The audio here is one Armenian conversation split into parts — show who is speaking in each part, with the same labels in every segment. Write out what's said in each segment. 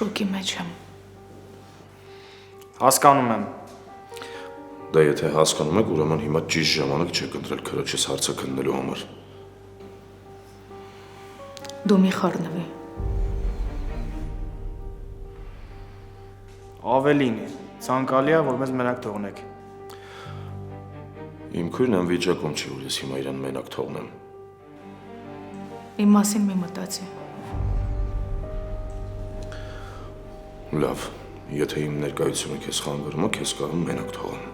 Speaker 1: շոկի մեջ եմ։
Speaker 2: Հասկանում եմ։
Speaker 3: Դա եթե հասկանում եք, ուրեմն հիմա ճիշտ ժամանակ չեք ընտրել քրոջս հարցը քննելու համար։
Speaker 1: Դու մի խառնվի։
Speaker 2: Ավելին, ցանկալի է, որ մեզ մենակ թողնեք։
Speaker 3: Իմ քույրն այն վիճակում չի, որ ես հիմա իրան մենակ թողնեմ։
Speaker 1: Իմ մասին մի մտածի։
Speaker 3: Լավ, եթե իմ ներկայությունը քեզ խանգարում է, քեզ կարող եմ մենակ թողեմ։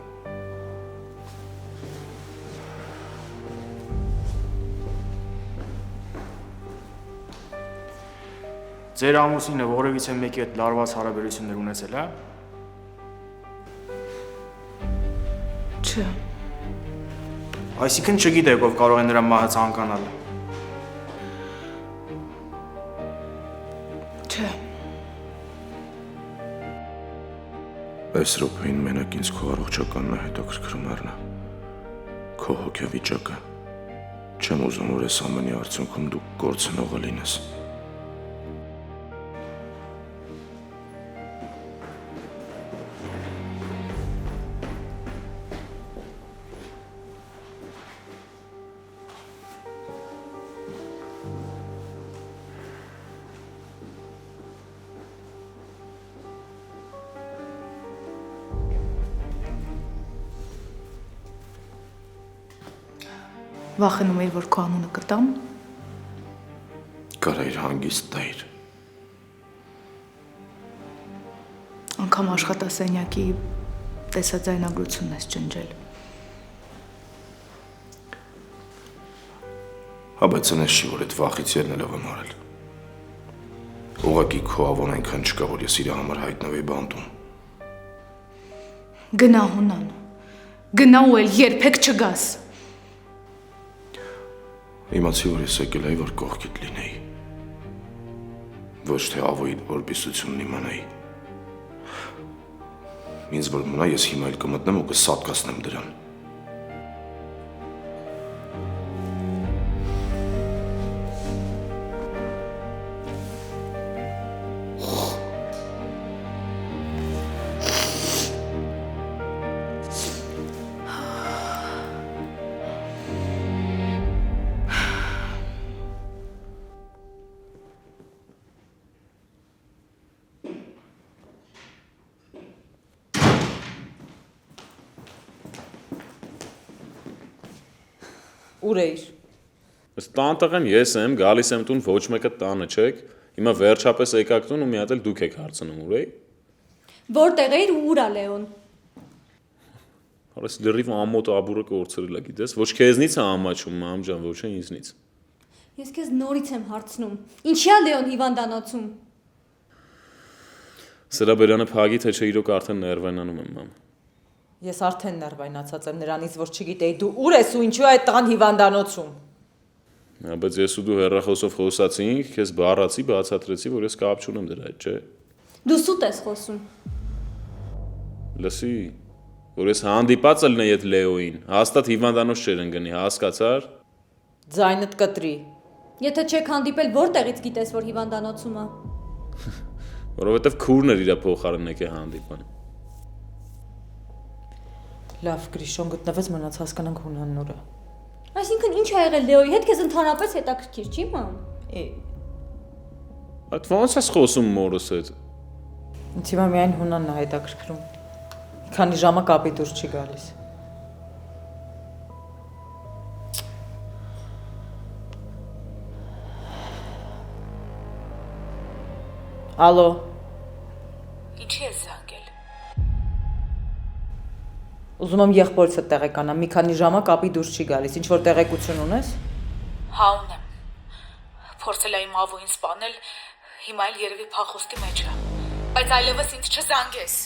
Speaker 2: Ձեր ամուսինը որևիցե մեկի հետ լարված հարաբերություններ ունեցել է։
Speaker 1: Չէ։
Speaker 2: Այսինքն չգիտեք, ով կարող է նրա մահը ցանկանալ։
Speaker 1: Չէ։
Speaker 3: Այս րոպեին մենակ ինձ քո առողջականն է հետաքրքրում Էռնա։ Քո հոգեվիճակը։ Չեմ ուզում, որ այս ամենի արդյունքում դու կորցնողը լինես։
Speaker 1: Վախենում էի, որ քո անունը կտամ։
Speaker 3: Կարա իր հանգիստ տայր։
Speaker 1: Անգամ աշխատասենյակի տեսաձայնագրությունն ես ջնջել։
Speaker 3: Հա բայց այնպես չի, որ այդ վախից ելնելով եմ արել։ Ուղղակի քո ավոն այնքան չկա, որ ես իր համար հայտնվեի բանտում։
Speaker 1: Գնա Հունան։ Գնա ու էլ երբեք չգաս։
Speaker 3: Իմացի, որ ես եկել էի, որ կողքիդ լինեի։ Ոչ թե ավոյիդ որպիսությունն իմանայի։ Ինձ որ մնա, ես հիմա էլ կմտնեմ ու կսատկացնեմ դրան։
Speaker 4: Ուր էիր։
Speaker 5: Ըստ տանտեղ եմ, ես եմ, գալիս եմ տուն, ոչ մեկը տանը չեք, հիմա վերջապես եկաք տուն ու մի հատ էլ դուք եք հարցնում ուր էի։
Speaker 6: Որտեղ էիր ու ուր ա Լեոն։
Speaker 5: Հարես լրիվ ամոթ աբուրը կորցրել է, գիտես, ոչ քեզնից է ամաչում, մամ ջան, ոչ է ինձնից։
Speaker 6: Ես քեզ նորից եմ հարցնում։ Ինչի ա Լեոն հիվանդանոցում։
Speaker 5: Սրաբերանը փագի թե չէ իրոք արդեն ներվայնանում եմ, մամ։
Speaker 4: Ես արդեն ներվայնացած եմ նրանից, որ չգիտեի դու ուր ես ու ինչու է այդ տղան հիվանդանոցում։
Speaker 5: Բայց ես ու դու հեռախոսով խոսացինք, քեզ բառացի, բացատրեցի, որ ես կապ չունեմ դրա հետ, չէ։
Speaker 6: Դու սուտ ես խոսում։
Speaker 5: Լսի, որ ես հանդիպած ելնեի այդ Լեոին, հաստատ հիվանդանոց չեր ընկնի, հասկացար։
Speaker 4: Ձայնդ կտրի։
Speaker 6: Եթե չեք հանդիպել, որտեղից գիտես, որ հիվանդանոցում ա։
Speaker 5: Որովհետև քուրն էր իր փոխարեն եկե հանդիպան։
Speaker 4: Լավ, Գրիշոն գտնվեց, մնաց հասկանանք Հունանն ուր է։
Speaker 6: Այսինքն ինչ ա եղել Լեոյի հետ, քեզ ընդհանրապես հետաքրքիր չի, մամ։
Speaker 5: Այդ ո՞նց ես խոսում մորս հետ։
Speaker 4: Ինձ հիմա միայն Հունանն է հետաքրքրում։ Մի քանի ժամը կապի դուրս չի գալիս։ Ալո։
Speaker 1: Ինչի ես զանգել։
Speaker 4: Ուզում եմ եղբորցը տեղեկանամ, մի քանի ժամը կապի դուրս չի գալիս, ինչ-որ տեղեկություն ունես։
Speaker 1: Հա ունեմ։ Փորձել եմ ավոյին սպանել, հիմա էլ երևի փախոստի մեջ է։ Բայց այլևս ինձ չզանգես։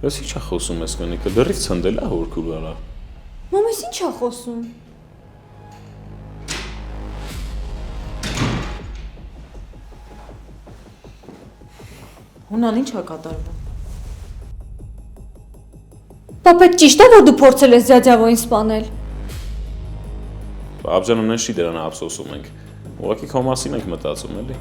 Speaker 5: Ես ի՞նչ է խոսում ես կնիկը, դեռից ցնդել է հորքուր արա։
Speaker 6: Մամ, ես ինչ ա խոսում։
Speaker 4: Հունան ինչ ա կատարվում։
Speaker 6: Պապետ ճիշտ է, որ դու փորձել ես ձյաձյավոյին սպանել։
Speaker 5: Բաբջան ունեն չի դրան ափսոսում ենք։ Ուղղակի քո մասին ենք մտածում էլի։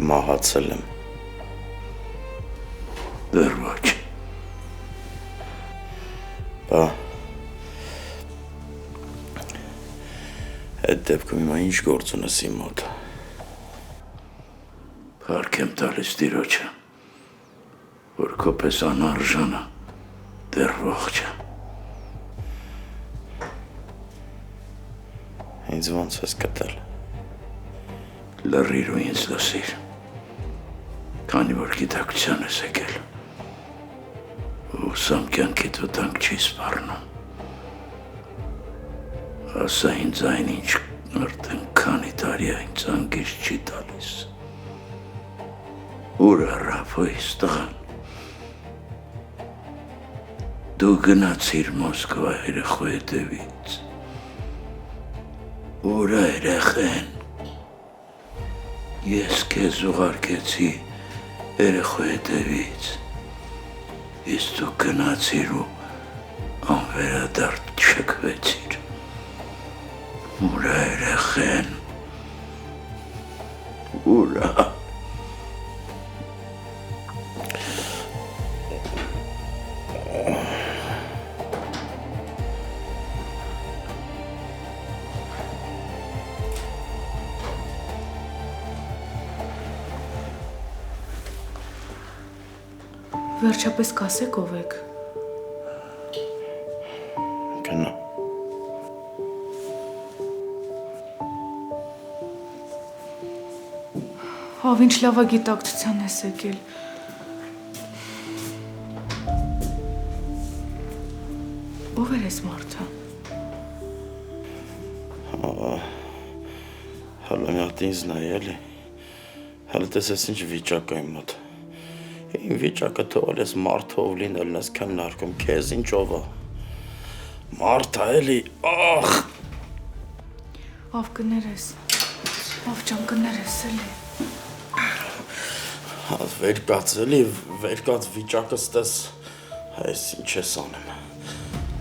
Speaker 3: Մահացել եմ։
Speaker 7: Դեռ ոչ։
Speaker 3: Բա այդ դեպքում հիմա ինչ գործ ունես իմ մոտ։
Speaker 7: Փառք եմ տալիս Տիրոջը, որ քո պես անարժանը դեռ ողջ է։
Speaker 3: Ինձ ոնց ես գտել։
Speaker 7: Լռիր ու ինձ լսիր, քանի որ գիտակցության ես եկել, ու սամ կյանքիդ վտանգ չի սպառնում։ Ասա ինձ այն ինչ արդեն քանի տարի այն ծանգից չի տալիս։ Ուր է Ռաֆոյիս տղան։ Դու գնացիր Մոսկվա երեխու հետևից։ Ուր է երեխեն։ Ես քեզ ուղարկեցի երեխու հետևից։ Իսկ դու գնացիր ու անվերադարձ չքվեցիր։ Ուր է երեխեն։ Ուր է։
Speaker 1: Վերջապես կասեք ով եք։
Speaker 3: Գնա։
Speaker 1: Ով ինչ լավ գիտակցության ես եկել։ Ով էր այս մարդը։
Speaker 3: Հələ մի հատ ինձ նայ էլի։ Հələ տեսես ինչ վիճակ է իմ մոտ։ Իմ վիճակը թողել ես մարդով լինելն ես քննարկում քեզ ինչով է։ Մարդ է էլի, ախ։
Speaker 1: Ով կներես։ Ով ջան կներես էլի։
Speaker 3: Վերկաց էլի, վերկաց վիճակս տես, այս ինչ ես անում։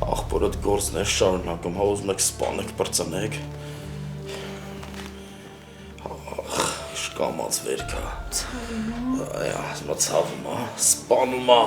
Speaker 3: Աղբորդ գործներ շարունակում, հա ուզում եք սպանեք, պրծնեք։ Ախ, շկամած վերկա։ Ցավում է։ Այ, ասմա ցավում է, սպանում է։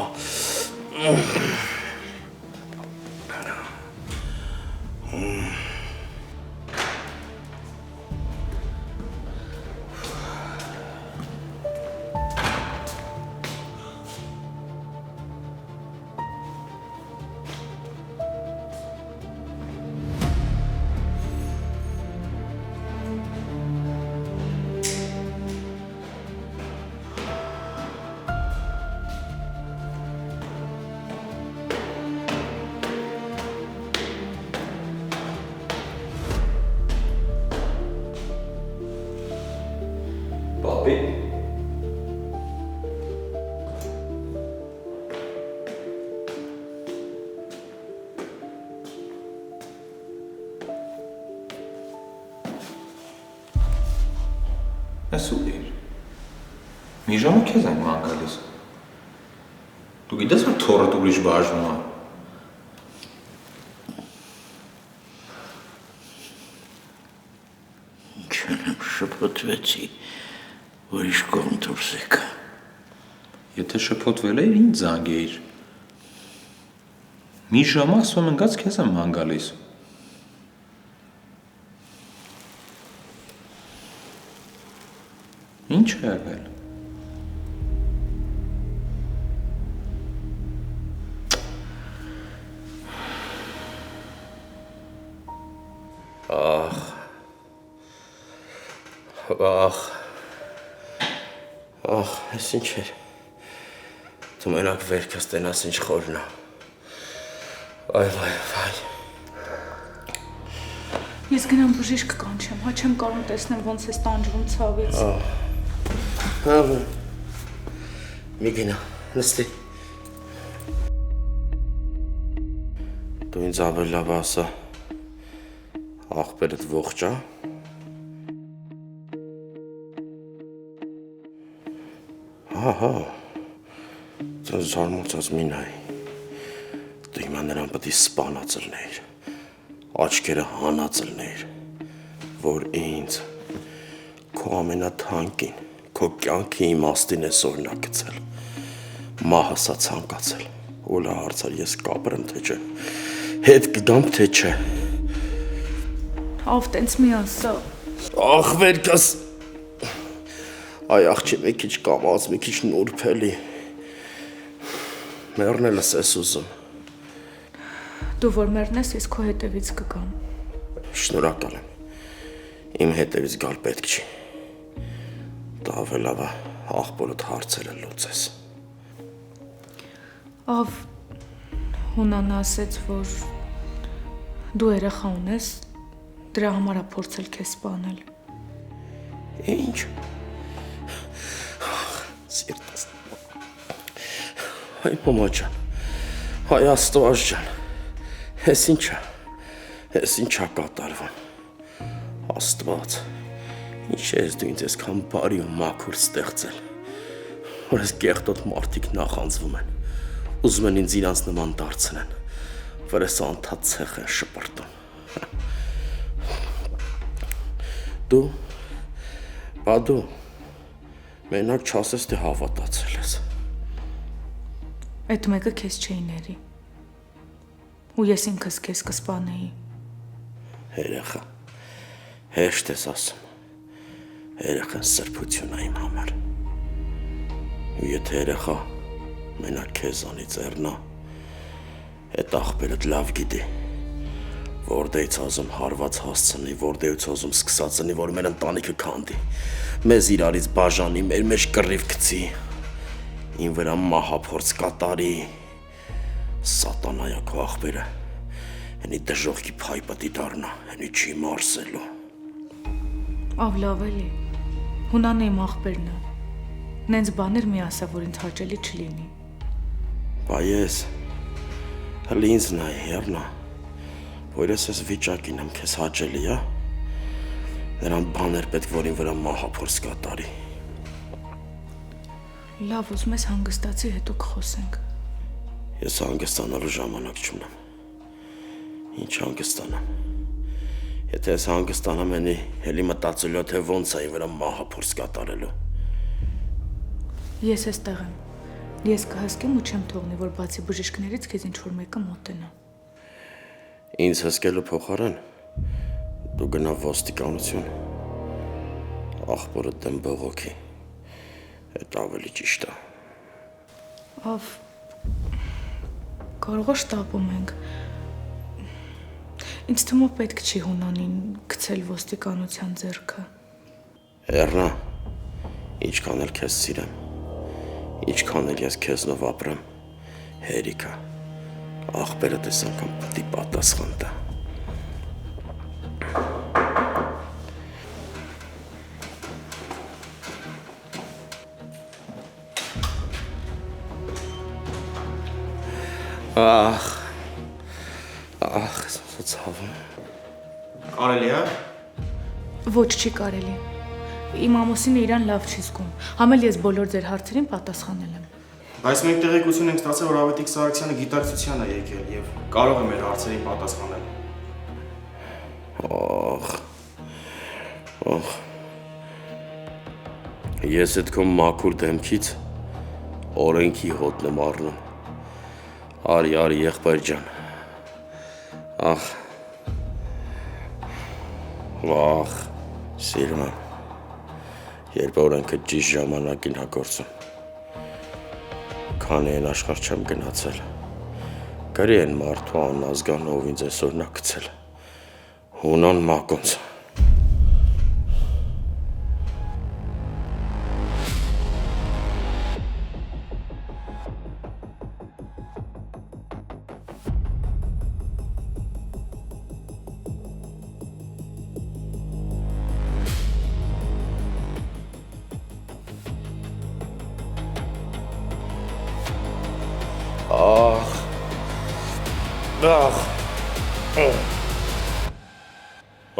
Speaker 8: Պապի։ Ես ու իր։ Մի ժամը քեզ եմ ման գալիս։ Դու գիտես որ թորդ ուրիշ բաժնում է։
Speaker 7: Չեմ շփոթվեցի, որ իշ կողմ դուրս եկա։
Speaker 8: Եթե շփոթվել էիր, ինձ զանգեիր։ Մի ժամ ասում ընկած քեզ եմ ման գալիս։ Ինչ է եղել։
Speaker 3: Ախ, ես ինչ էր։ Դու մենակ վերքս տենաս ինչ խորն է։ Վայ։
Speaker 1: Ես գնամ բժիշկ կանչեմ, հա չեմ կարող տեսնեմ ոնց ես տանջվում ցավից։
Speaker 3: Հա, մի գնա, նստի։ Դու ինձ ավելի լավ ասա, աղբերդ ողջ է։ Հա, ձեզ զարմացած մի նայ, դու հիմա նրան պետք է սպանած լներ, աչքերը հանած լներ, որ ինձ, քո ամենաթանկին, Քո կյանքի իմաստին է սորնակ գցել։ Մահը սա ցանկացել։ Օլա հարցար ես կապրեմ թե չէ։ Հետ կգամ թե չէ։
Speaker 1: Ով տենց մի ասա։
Speaker 3: Ախ վերքս։ Այ աղջի մի քիչ կամած, մի քիչ նուրբելի։ Մեռնելս ես ուզում։
Speaker 1: Դու որ մեռնես, ես քո հետևից կգամ։
Speaker 3: Շնորհակալ եմ։ Իմ հետևից գալ պետք չի։ Դա ավելավա աղբորդ հարցերը լուծես։
Speaker 1: Ավ հունանը ասեց, որ դու երեխա ունես, դրա համար է փորձել քեզ սպանել։
Speaker 3: Ինչ։ Սիրտս։ Հայ մամա ջան։ Հայ Աստված ջան։ Էս ինչա կատարվում։ Աստված։ Ինչ ես դու ինձ այսքան բարի ու մաքուր ստեղծել։ Որ այս կեղտոտ մարդիկ նախանձվում են։ Ուզում են ինձ իրանց նման դարձնեն, որ ես անդադ ցեխ են շպրտում։ Դու մենակ չասես թե հավատացել ես։
Speaker 1: Այդ մեկը քեզ չէի ների։ Ու ես ինքս քեզ կսպանեի։
Speaker 3: Երեխա, հեշտ ես ասում։ Երեխան սրբություն է իմ համար։ Ու եթե երեխա մենակ քեզանից էռնա, այդ աղբերդ լավ գիտի, որտեղից ուզում հարված հասցնի, որտեղից ուզում սկսածնի, որ մեր ընտանիքը քանդի, մեզ իրարից բաժանի, մեր մեջ կռիվ գցի, ին վրա մահափորձ կատարի, սատանայա քո աղբերը, հենի դժողքի փայպտի դառնա, հենի չի մարսելու։
Speaker 1: Ավ լավ էլի։ Հունանը իմ աղբերն է։ Նենց բաներ մի ասա, որ ինձ հաճելի չլինի։
Speaker 3: Բա ես հլի ինձ նայ հեռնա, որ ես վիճակին եմ քեզ հաճելի, ա։ Նրան բաներ պետք, որ ին վրա մահափորձ կատարի։
Speaker 1: Լավ, ուզում ես հանգստացի, հետո կխոսենք։
Speaker 3: Ես հանգստանալու ժամանակ չունեմ։ Ինչ հանգստանամ։ Եթե ես հանգստանամ ենի, հելի մտածելու, թե ոնց է ին վրա մահափորձ կատարելու։
Speaker 1: Ես էստեղ եմ։ Ես կհսկեմ ու չեմ թողնի, որ բացի բժիշկներից քեզ ինչ-որ մեկը մոտենա։
Speaker 3: Ինձ հսկելու փոխարեն դու գնա ոստիկանություն։ Աղբորը դեմ բողոքի։ Այդ ավելի ճիշտ է։
Speaker 1: Ավ կարող է շտապում ենք։ Ինձ թվում է պետք չի Հունանին գցել ոստիկանության ձեռքը։
Speaker 3: Էռնա, ինչքան էլ քեզ սիրեմ, ինչքան էլ ես քեզնով ապրեմ, հերիքա, աղբերը տես անգամ պտի պատասխան տա։ Ախ, ցավում։
Speaker 2: Կարելի է։
Speaker 1: Ոչ չի կարելի։ Իմ ամուսինը իրան լավ չի զգում։ Համել ես բոլոր ձեր հարցերին պատասխանել եմ։
Speaker 2: Բայց մենք տեղեկություն ենք ստացել, որ Ավետիք Սարգսյանը գիտակցության է եկել եւ կարող է մեր հարցերին պատասխանել։
Speaker 3: Ախ։ Ես այդ քո մաքուր դեմքից օրենքի հոտն եմ առնում։ Արի, եղբայր ջան։ Ախ, սիրում եմ, երբ օրենքը ճիշտ ժամանակին հագործում, քանի են աշխարհ չեմ գնացել, գրի են մարդու անազգանով ինձ այսօր նա գցել, Հունան Մակոնց։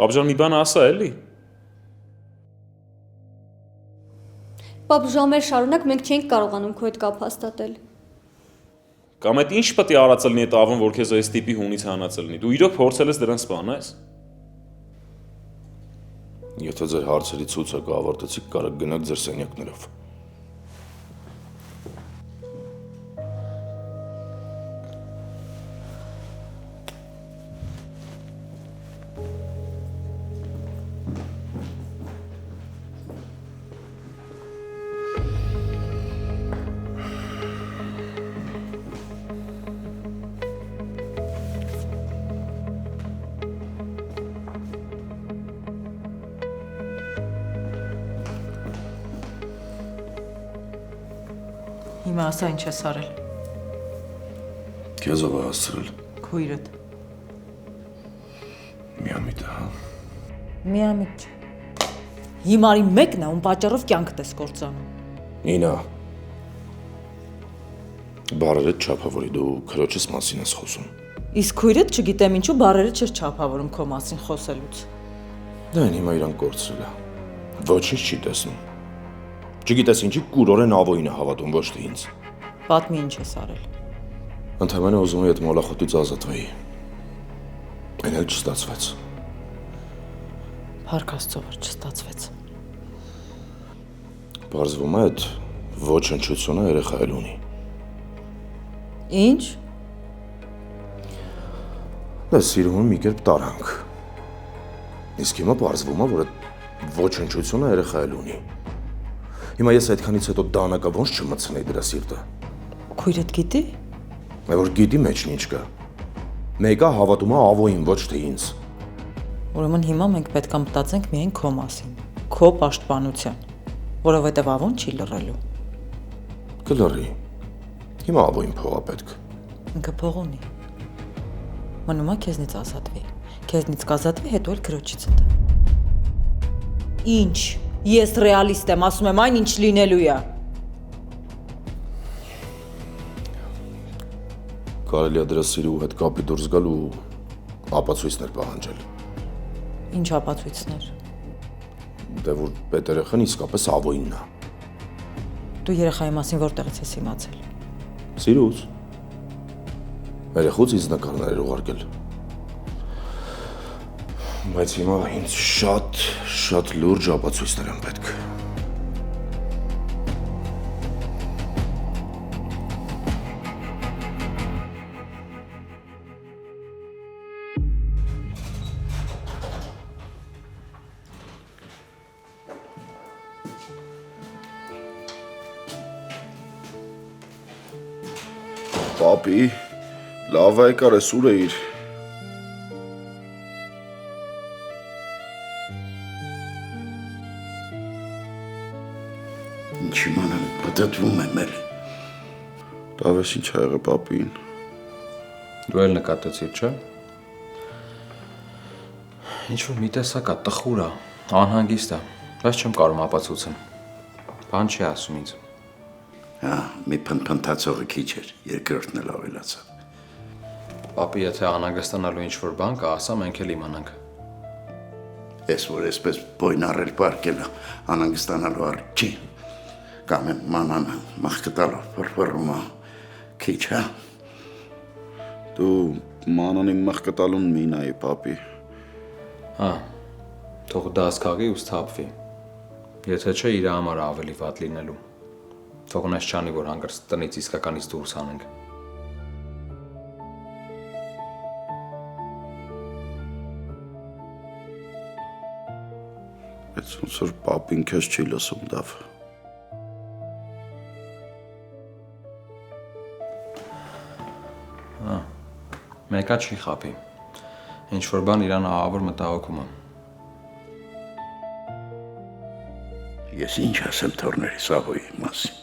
Speaker 5: Պապջան մի բան ասա էլի։
Speaker 6: Պապ, ժամեր շարունակ մենք չենք կարողանում քո հետ կապ հաստատել։
Speaker 5: Կամ այդ ինչ պետք է արածել լինի այդ ավն, որ քեզ այս տիպի հունից հանածել լինի։ Դու իրոք փորձել ես դրան սպանես։
Speaker 9: Եթե ձեր հարցերի ցուցակը ավարտեցիք, կարող գնաք ձեր սենյակներով։
Speaker 4: Հիմա ասա ինչ ես արել։
Speaker 9: Քեզ ով է հասցրել։
Speaker 4: Քույրդ։
Speaker 9: Միամիտ, հա։
Speaker 4: Միամիտ։ Հիմարի մեկն է, ում պատճառով կյանքդ ես կործանում։
Speaker 9: Նինա։ Բարերը չափավորի, դու քրոջս մասին ես խոսում։
Speaker 4: Իսկ քույրդ չգիտեմ ինչու բարերը չես չափավորում քո մասին խոսելուց։
Speaker 9: Դա հիմա իրան կորցրել է։ Ոչինչ չի տեսնում։ Չգիտես ինչի կուրորեն ավոին է հավատում, ոչ թե ինձ։
Speaker 4: Պատմի ինչ ես արել։
Speaker 9: Ընդհանրապես ուզում եմ այդ մոլախոտից ազատվեի։ Այն էլ չստացվեց։
Speaker 4: Փառք Աստծո, որ չստացվեց։
Speaker 9: Պարզվում է այդ ոչնչությունը երեխա էլ ունի։
Speaker 4: Ինչ։
Speaker 9: Դա սիրուն մի կերպ տարանք։ Իսկ հիմա պարզվում է, որ այդ ոչնչությունը երեխա էլ ունի։ Հիմա ես այդքանից հետո դանակա ոնց չմտցնեի դրա սիրտը։
Speaker 4: Քույրդ գիտի։
Speaker 9: Որ գիտի մեջն ինչ կա։ Մեկը հավատում է ավոին, ոչ թե ինձ։
Speaker 4: Ուրեմն հիմա մենք պետք է մտածենք միայն քո մասին, քո պաշտպանության, որովհետև ավոն չի լռելու։
Speaker 9: Կլռի։ Հիմա ավոին փող է պետք։
Speaker 4: Ինքը փող ունի։ Մնում է քեզնից ազատվի։ Քեզնից կազատվի, հետո էլ քրոջից տա։ Ինչ։ Ես ռեալիստ եմ, ասում եմ այն ինչ լինելու է։
Speaker 9: Կարելի է դրա սիրու հետ կապի դուրս գալ ու ապացույցներ պահանջել։
Speaker 4: Ինչ ապացույցներ։
Speaker 9: Դե որ պետերեխան իսկապես ավոինն է։
Speaker 4: Դու երեխայի մասին որտեղից ես իմացել։
Speaker 9: Սիրուց։ Երեխուց ինձ նկարներ էր ուղարկել։ Բայց հիմա ինձ շատ լուրջ ապացույցներ են պետք։ Պապի, լավ եկար ես ուր էիր։
Speaker 7: Ինչ իմանամ, պատտվում եմ էլ։
Speaker 9: Լավ ես ինչ ա եղել պապին։
Speaker 8: Դու էլ նկատեցիր, չէ՞։ Ինչ-որ մի տեսակ է, տխուր է, անհանգիստ է, բայց չեմ կարող ապացուցեմ։ Բան չի ասում ինձ։
Speaker 7: Հա, մի փնփնթացողը քիչ էր, երկրորդն էլ ավելացավ։
Speaker 8: Պապի, եթե անհանգստանալու ինչ-որ բան կա, ասա, մենք էլ իմանանք։
Speaker 7: Ես որ այսպես բոյն առել պարկել անհանգստանալու առ չի։ Կամ եմ մանանը մախկը տալով փրփռում քիչ, հա։
Speaker 9: Դու մանանի մխկը տալուն մի նայի պապի։
Speaker 8: Հա, թող դա ասկաղի ու սթափվի։ Եթե չէ, իր համար ավելի վատ լինելու։ Թողնես չանի, որ հանգրց տնից իսկականից դուրս անենք։
Speaker 9: Բայց ոնց որ պապին քեզ չի լսում դավ։
Speaker 8: Մեկա չի խապի։ Ինչ-որ բան իրան ահավոր մտահոգում է։
Speaker 7: Ես ինչ ասեմ թորների սավոյի մասին։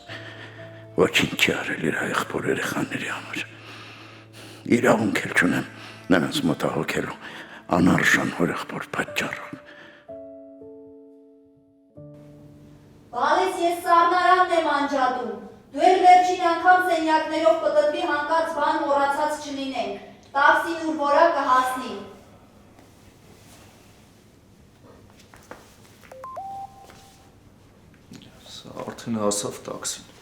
Speaker 7: Ոչինչ չի արել իր եղբոր երեխաների համար։ Իրավունք էլ չունեմ նրանց մտահոգելու անարժան հորեղբոր պատճառով։
Speaker 10: Բալես ես սառնարանն եմ անջատում։ Դու էլ վերջին անգամ սենյակներով պտտվի հանկարծ բան մոռացած չլինենք։ Տաքսին ուր որա կհասնի։
Speaker 9: Սա արդեն հասավ տաքսին։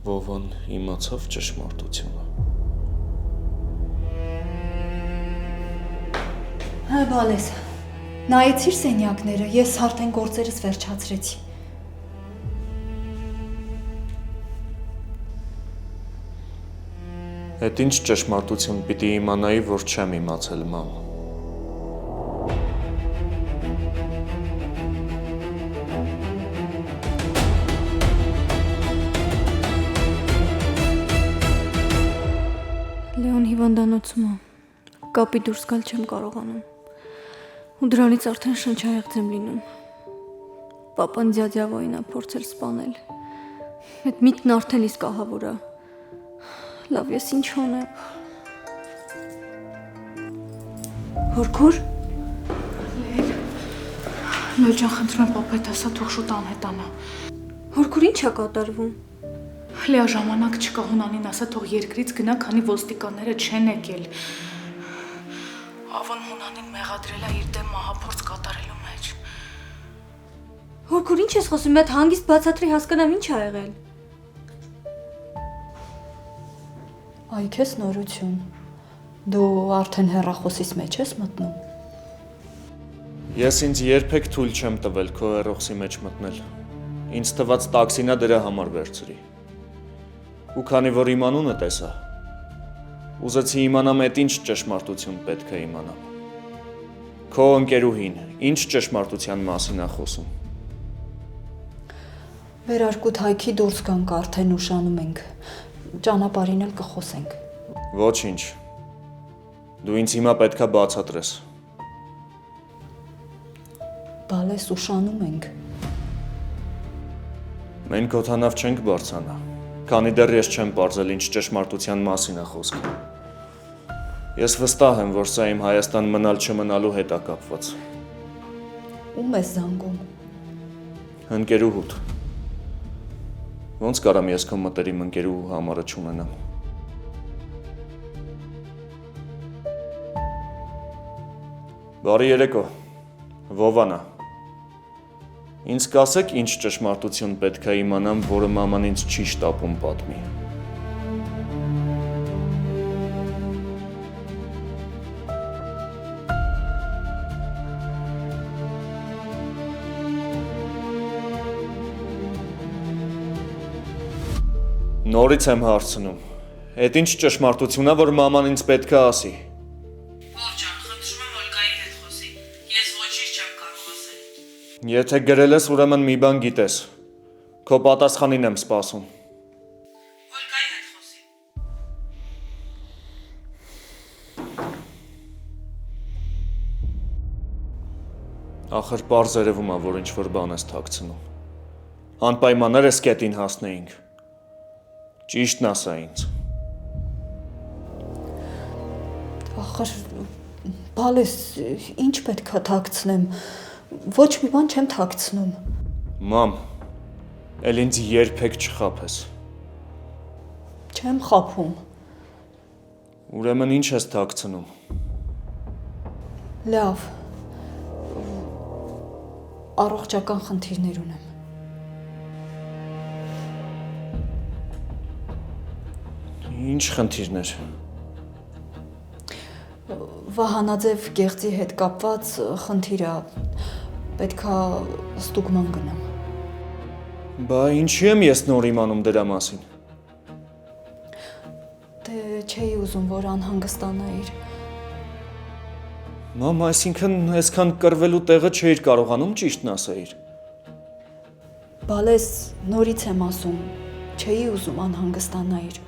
Speaker 9: Վովան իմացավ ճշմարտությունը։
Speaker 6: Հա, բալես։ Նայեցիր սենյակները, ես արդեն գործերս վերջացրեցի։
Speaker 11: Հետ ինչ ճշմարտություն պիտի իմանայի, որ չեմ իմացել, մամ։
Speaker 6: Լեոն հիվանդանոցում է։ Կապի դուրս գալ չեմ կարողանում։ Ու դրանից արդեն շնչահեղձ եմ լինում։ Պապան ձյաձյավոյին է փորձել սպանել։ Այդ միտքն արդեն իսկ ահավոր է։ Լավ, ես ինչ անեմ։ Հորքուր։
Speaker 1: Լել ջան, խնդրում եմ պապայդ ասա, թող շուտ անհետանա։
Speaker 6: Հորքուր, ինչ է կատարվում։
Speaker 1: Լեա, ժամանակ չկա, Հունանին ասա, թող երկրից գնա, քանի ոստիկանները չեն եկել։ Ավոն Հունանին մեղադրել է իր դեմ մահափորձ կատարելու մեջ։
Speaker 6: Հորքուր, ինչ ես խոսում, այդ հանգիստ բացատրի հասկանամ ինչ ա եղել։ Այ քեզ նորություն։ Դու արդեն հեռախոսից մեջ ես մտնում։
Speaker 11: Ես ինձ երբեք թույլ չեմ տվել քո հեռախոսի մեջ մտնել։ Ինձ թված տաքսինա դրա համար վերցրի։ Ու քանի որ իմ անունը տեսա, ուզեցի իմանամ այդ ինչ ճշմարտություն պետք է իմանամ։ Քո ընկերուհին ինչ ճշմարտության մասին է խոսում։
Speaker 6: Վերարկուտ հայքի դուրս գանք արդեն ուշանում ենք։ Ճանապարհին էլ կխոսենք։
Speaker 11: Ոչինչ։ Դու ինձ հիմա պետքա բացատրես։
Speaker 6: Բալես ուշանում ենք։
Speaker 11: Մենք օդանավ չենք բարձանա, քանի դեռ ես չեմ պարզել ինչ ճշմարտության մասին է խոսքը։ Ես վստահ եմ, որ սա իմ Հայաստան մնալ չմնալու հետ է կապված։
Speaker 6: Ում ես զանգում։
Speaker 11: Ընկերուհուդ։ Ոնց կարամ ես քո մտերիմ ընկերուհու համարը չունենամ։ Բարի երեկո, Վովանա։ Ինձ կասեք ինչ ճշմարտություն պետք է իմանամ, որը մաման ինձ չի շտապում պատմի։ Նորից եմ հարցնում։ Այդ ինչ ճշմարտություն է, որ մաման ինձ պետք է ասի։ Եթե գրել ես, ուրեմն մի բան գիտես։ Քո պատասխանին եմ սպասում։
Speaker 1: Օլգայի հետ խոսի։
Speaker 11: Ախր պարզ երևում է, որ ինչ-որ բան ես թաքցնում։ Անպայմաններ ես կետին հասնեինք։ Ճիշտն ասա ինձ։
Speaker 6: Ախր, բալես, ինչ պետք է թաքցնեմ։ Ոչ մի բան չեմ թաքցնում։
Speaker 11: Մամ, էլ ինձ երբեք չխաբես։
Speaker 6: Չեմ խաբում։
Speaker 11: Ուրեմն ինչ ես թաքցնում։
Speaker 6: Լավ։ Առողջական խնդիրներ ունեմ։
Speaker 11: Ինչ խնդիրներ։
Speaker 6: Վահանաձև գեղձի հետ կապված խնդիր է։ Պետքա ստուգման գնամ։
Speaker 11: Բա ինչի եմ ես նոր իմանում դրա մասին։
Speaker 6: Դե չէի ուզում, որ անհանգստանայիր։
Speaker 11: Մամ, այսինքն այսքան կռվելու տեղը չէիր կարողանում ճիշտն ասեիր։
Speaker 6: Բալես, նորից եմ ասում, չէի ուզում անհանգստանայիր։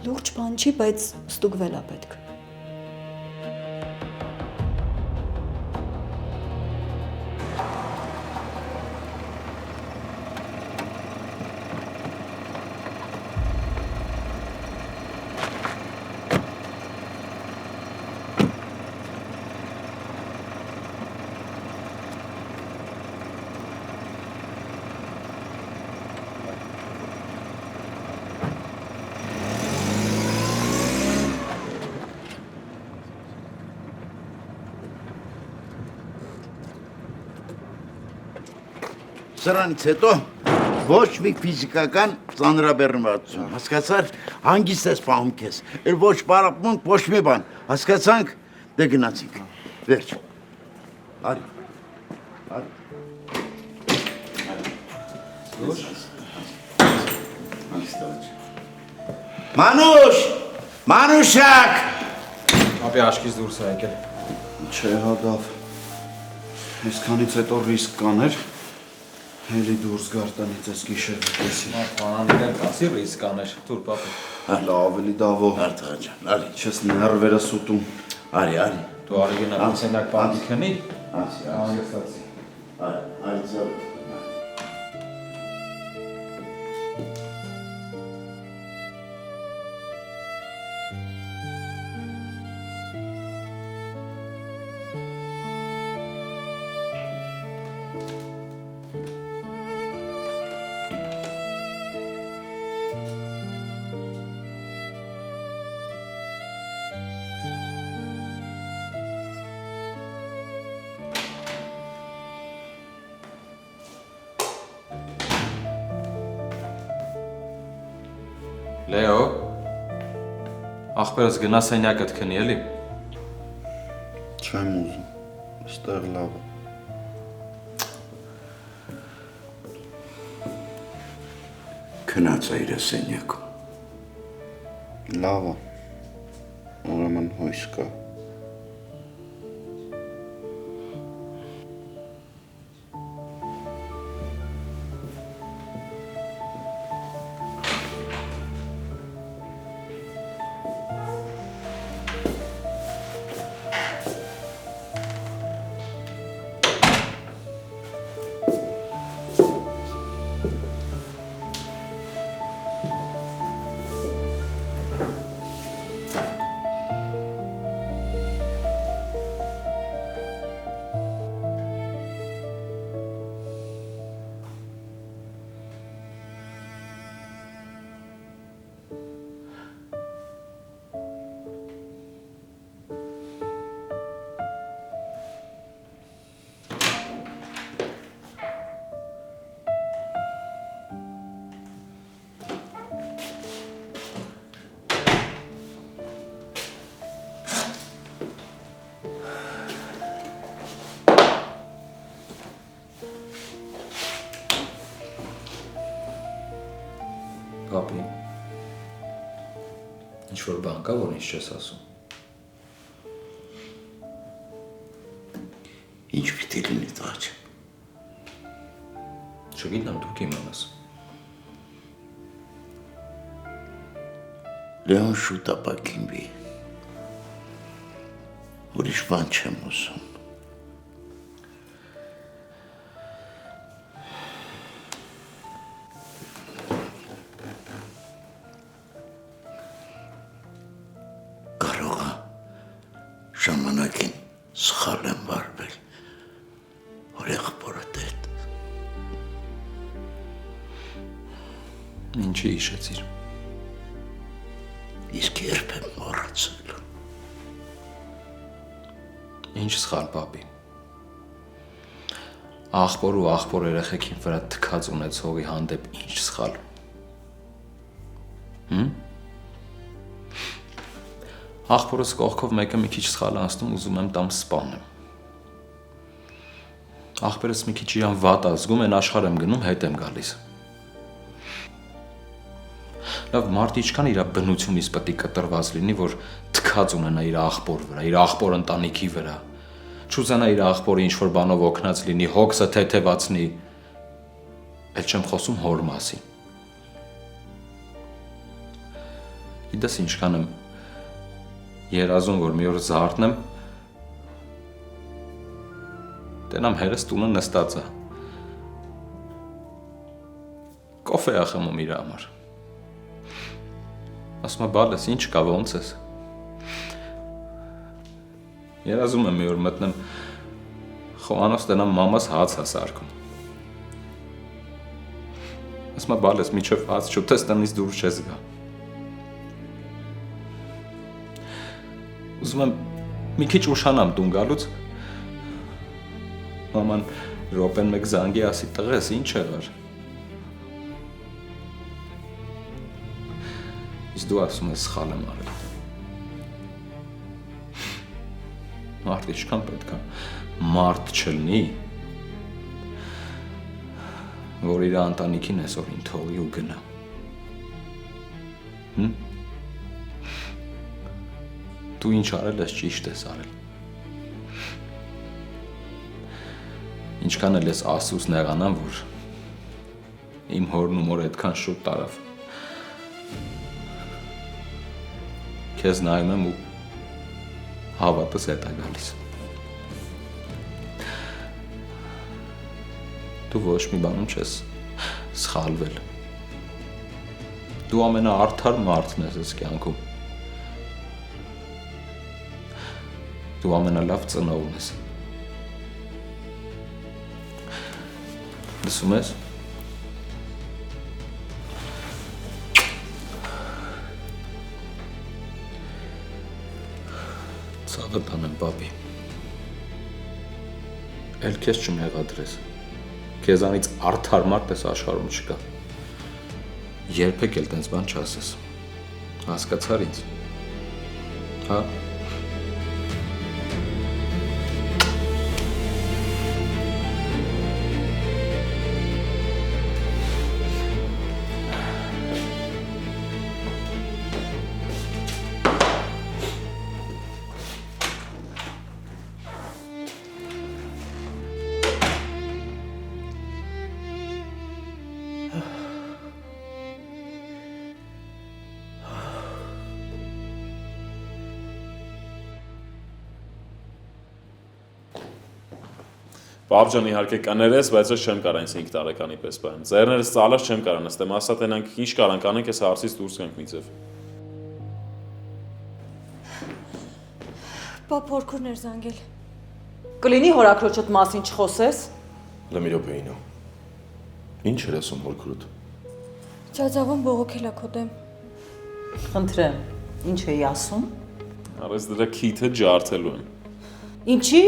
Speaker 6: Լուրջ բան չի, բայց ստուգվել է պետք։
Speaker 7: Սրանից հետո ոչ մի ֆիզիկական ծանրաբեռնվածություն, հասկացար, հանգիստ ես պահում քեզ, ոչ պարապմունք, ոչ մի բան, հասկացանք, դե գնացինք, վերջ։ Արի։ Արի։ Մանուշ! Մանուշակ!
Speaker 8: Ապի աշկից դուրս է եկել։
Speaker 3: Չէ, հադավ։ Այսքանից հետո ռիսկ կաներ։ Հելի դուրս գար տնից այս գիշեր դեսի։
Speaker 8: Բանաներ կասի ռիսկ կաներ, թուր պապի։
Speaker 3: Լավ, ավելի դավո։
Speaker 7: Արտղա ջան, արի։
Speaker 3: Չես ներվերը սուտում։
Speaker 7: Արի, արի։
Speaker 8: Դու արի գնա սենյակ բանի քնի։
Speaker 7: Ասի,
Speaker 8: Հանգստացի։
Speaker 7: արի ծավ։
Speaker 8: Լեո, ախպերս գնա սենյակդ քնի, էլի։
Speaker 3: Չեմ ուզում, ստեղ լավ է։
Speaker 7: Քնած է իր սենյակում։
Speaker 3: Լավ է, ուրեմն հույս կա։
Speaker 8: Պապի, ինչ-որ բան կա, որ ինչ չես ասում։
Speaker 7: Ինչ պիտի լինի տղա ջան։
Speaker 8: Չգիտեմ, դուք իմանաս։
Speaker 7: Լեոն շուտ ապակինվի։ Ուրիշ բան չեմ ուզում։ Կարող է ժամանակին սխալ եմ վարվել, որ եղբորդ հետ։
Speaker 8: Ինչի հիշեցիր։
Speaker 7: Իսկ երբ եմ մոռացել։
Speaker 8: Ինչ սխալ, պապի։ Ախպոր ու ախպոր երեխեքին վրա թքած ունեցողի հանդեպ ինչ սխալ։ Ախպորս կողքով մեկը մի քիչ սխալ անցնում, ուզում եմ տամ սպանեմ։ Ախպերս մի քիչ իրան վատ ազգում, են աշխարհ եմ գնում, հետ եմ գալիս։ Լավ, մարդը ինչքան իր բնությունից պետք է կտրված լինի, որ թքած ունենա իր ախպոր վրա, իր ախպոր ընտանիքի վրա։ Չուզենա իր ախպորը ինչ-որ բանով օգնած լինի, հոգսը թեթևացնի։ Էլ չեմ խոսում հոր մասին։ Գիտես ինչքան եմ երազում, որ մի օր զարթնեմ, տենամ հերս տունը նստած է։ Կոֆե ա խմում իր համար։ Ասում է, բալես, ինչ կա, ոնց ես։ Երազում եմ մի օր մտնեմ խոհանոց տենամ մամաս հաց է սարքում։ Ասում է, բալես, միջև հաց չուտես տնից դուրս չես գա։ Ուզում եմ մի քիչ ուշանամ տուն գալուց, մաման րոպեն մեկ զանգի ասի, տղես, ինչ եղար։ Իսկ դու ասում ես սխալ եմ արել։ Մարդ ինչքան պետք է մարդ չլինի, որ իր ընտանիքին այսօրին թողի ու գնա։ Դու ինչ արել ես, ճիշտ ես արել։ Ինչքան էլ ես Աստծուց նեղանամ, որ իմ հորն ու մորը այդքան շուտ տարավ։ Քեզ նայում եմ ու հավատս հետ է գալիս։ Դու ոչ մի բանում չես սխալվել։ Դու ամենաարդար մարդն ես այս կյանքում։ Դու ամենալավ ծնողն ես։ Լսում ես։ Ցավը տանեմ, պապի։ Էլ քեզ չմեղադրես։ Քեզանից արդար մարդ էս աշխարհում չկա։ Երբեք էլ տենց բան չասես։ Հասկացար ինձ։ Հա։
Speaker 5: Պապ ջան, իհարկե կներես, բայց ես չեմ կարող ինձ 5 տարեկանի պես բան։ Ձեռներս ծալած չեմ կարող նստեմ, ասա տենանք ինչ կարանք անենք, այս հարցից դուրս գանք մի ձև։
Speaker 6: Պապ փորքուրներ զանգել։
Speaker 4: Կլինի հորաքրոջդ մասին չխոսես։
Speaker 9: Լմի րոպեինո։ Ինչ էր ասում հորքրոտ։
Speaker 6: Ձազավուն բողոքել է քո դեմ։
Speaker 4: Խնդրեմ, ինչ էի ասում։
Speaker 5: Արես դրա քիթը ջարդելու եմ։
Speaker 4: Ինչի՞։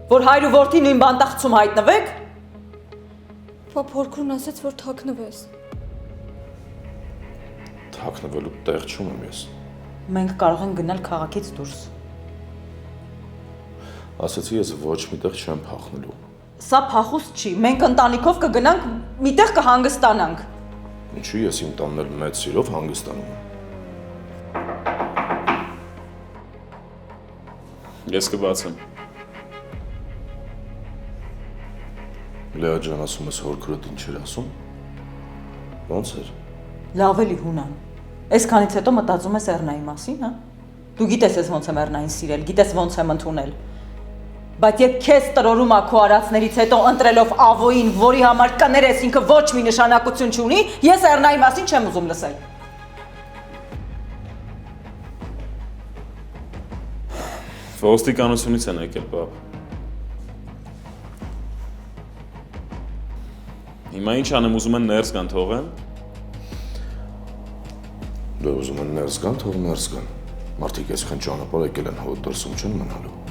Speaker 4: Որ հայր ու որդի նույն բանտախցում հայտնվեք։
Speaker 6: Պապ փորքուրն ասաց, որ թաքնվես։
Speaker 9: Թաքնվելու տեղ չունեմ ես։
Speaker 4: Մենք կարող ենք գնալ քաղաքից դուրս։
Speaker 9: Ասացի ես ոչ միտեղ չեմ փախնելու։
Speaker 4: Սա փախուստ չի, մենք ընտանիքով կգնանք, միտեղ կհանգստանանք։
Speaker 9: Ինչու ես իմ տանն էլ մեծ սիրով հանգստանում եմ։
Speaker 5: Ես կբացեմ։
Speaker 9: Լեա ջան, ասում ես հորքրոտ ինչ էր ասում։ Ոնց էր։
Speaker 4: Լավ էլի Հունան։ Այսքանից հետո մտածում ես Էռնայի մասին, հա։ Դու գիտես ես ոնց եմ Էռնային սիրել, գիտես ոնց եմ ընդունել։ Բայց երբ քեզ տրորում ա քո արածներից հետո ընտրելով Ավոյին, որի համար կներես ինքը ոչ մի նշանակություն չունի, ես Էռնայի մասին չեմ ուզում լսել։
Speaker 5: Ոստիկանությունից են եկել, պապ։ Հիմա ինչ անեմ, ուզում են ներս գան թողեմ։
Speaker 9: Դու ուզում են ներս գան, թող ներս գան։ Մարդիկ այսքան ճանապարհ եկել են հոտ դրսում չեն մնալու։